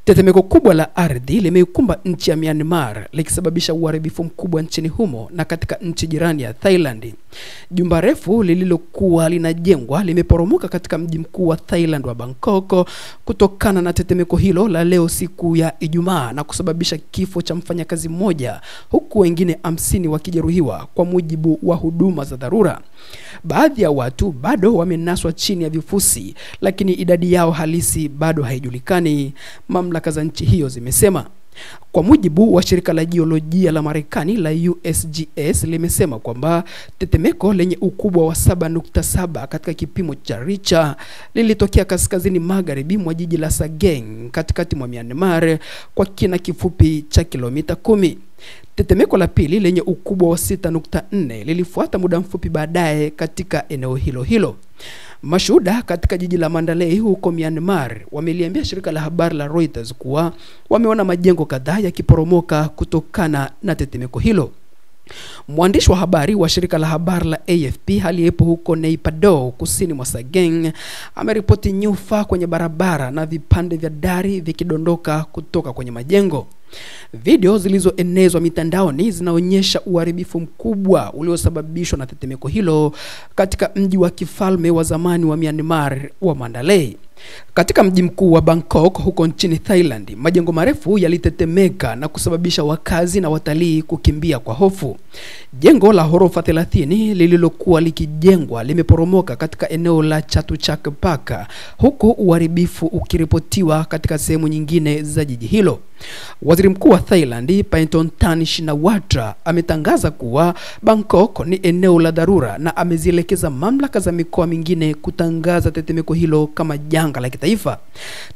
Tetemeko kubwa la ardhi limeikumba nchi ya Myanmar likisababisha uharibifu mkubwa nchini humo na katika nchi jirani ya Thailand. Jumba refu lililokuwa linajengwa limeporomoka katika mji mkuu wa Thailand wa Bangkok kutokana na tetemeko hilo la leo siku ya Ijumaa na kusababisha kifo cha mfanyakazi mmoja huku wengine 50 wakijeruhiwa kwa mujibu wa huduma za dharura. Baadhi ya watu bado wamenaswa chini ya vifusi, lakini idadi yao halisi bado haijulikani, mamlaka za nchi hiyo zimesema. Kwa mujibu wa shirika la jiolojia la Marekani la USGS limesema kwamba tetemeko lenye ukubwa wa 7.7 katika kipimo cha Richter lilitokea kaskazini magharibi mwa jiji la Sagaing katikati mwa Myanmar kwa kina kifupi cha kilomita 10. Tetemeko la pili lenye ukubwa wa 6.4 lilifuata muda mfupi baadaye katika eneo hilo hilo. Mashuhuda katika jiji la Mandalay huko Myanmar wameliambia shirika la habari la Reuters kuwa wameona majengo kadhaa yakiporomoka kutokana na tetemeko hilo. Mwandishi wa habari wa shirika la habari la AFP aliyepo huko Nay Pha Do kusini mwa Sagaing ameripoti nyufa kwenye barabara na vipande vya dari vikidondoka kutoka kwenye majengo. Video zilizoenezwa mitandaoni zinaonyesha uharibifu mkubwa uliosababishwa na tetemeko hilo katika mji wa kifalme wa zamani wa Myanmar wa Mandalay. Katika mji mkuu wa Bangkok huko nchini Thailand, majengo marefu yalitetemeka na kusababisha wakazi na watalii kukimbia kwa hofu. Jengo la ghorofa 30 lililokuwa likijengwa limeporomoka katika eneo la Chatuchak Park, huku uharibifu ukiripotiwa katika sehemu nyingine za jiji hilo. Waziri Mkuu wa Thailand Paetongtarn Shinawatra ametangaza kuwa Bangkok ni eneo la dharura na amezielekeza mamlaka za mikoa mingine kutangaza tetemeko hilo kama janga la kitaifa.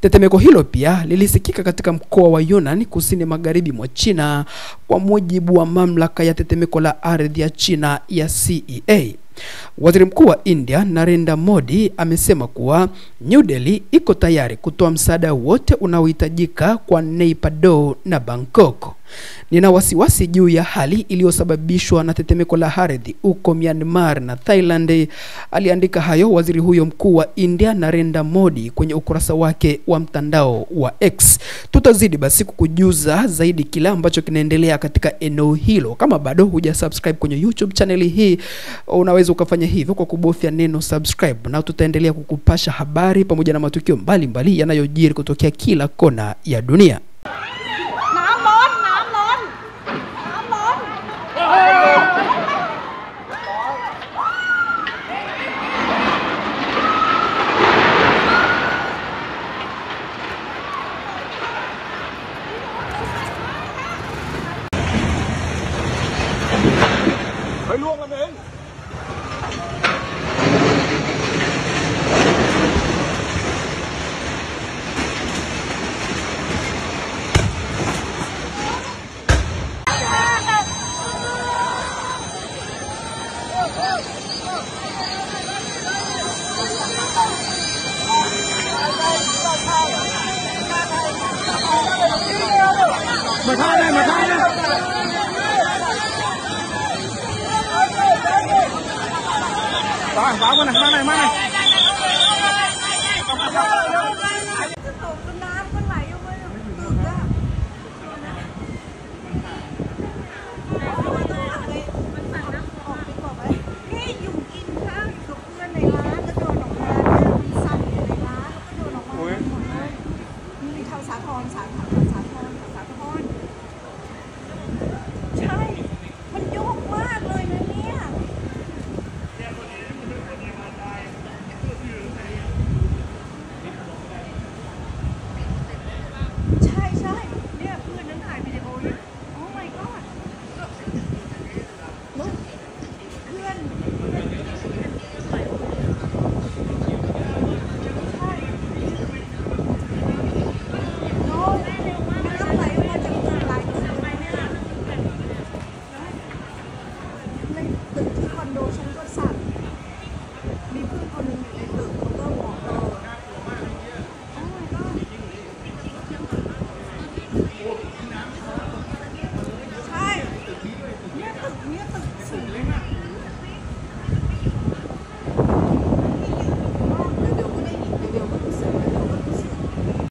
Tetemeko hilo pia lilisikika katika mkoa wa Yunnan kusini magharibi mwa China kwa mujibu wa mamlaka ya tetemeko la ardhi ya China ya CEA. Waziri Mkuu wa India Narendra Modi amesema kuwa New Delhi iko tayari kutoa msaada wote unaohitajika kwa Nay Pha Do na Bangkok. Nina wasiwasi juu ya hali iliyosababishwa na tetemeko la ardhi huko Myanmar na Thailand, aliandika hayo waziri huyo mkuu wa India Narendra Modi kwenye ukurasa wake wa mtandao wa X. Tutazidi basi kukujuza zaidi kila ambacho kinaendelea katika eneo hilo. Kama bado hujasubscribe kwenye YouTube channel hii, unaweza ukafanya hivyo kwa kubofya neno subscribe, na tutaendelea kukupasha habari pamoja na matukio mbalimbali yanayojiri kutokea kila kona ya dunia.ตึกที่คอนโดชั้นก็สั่น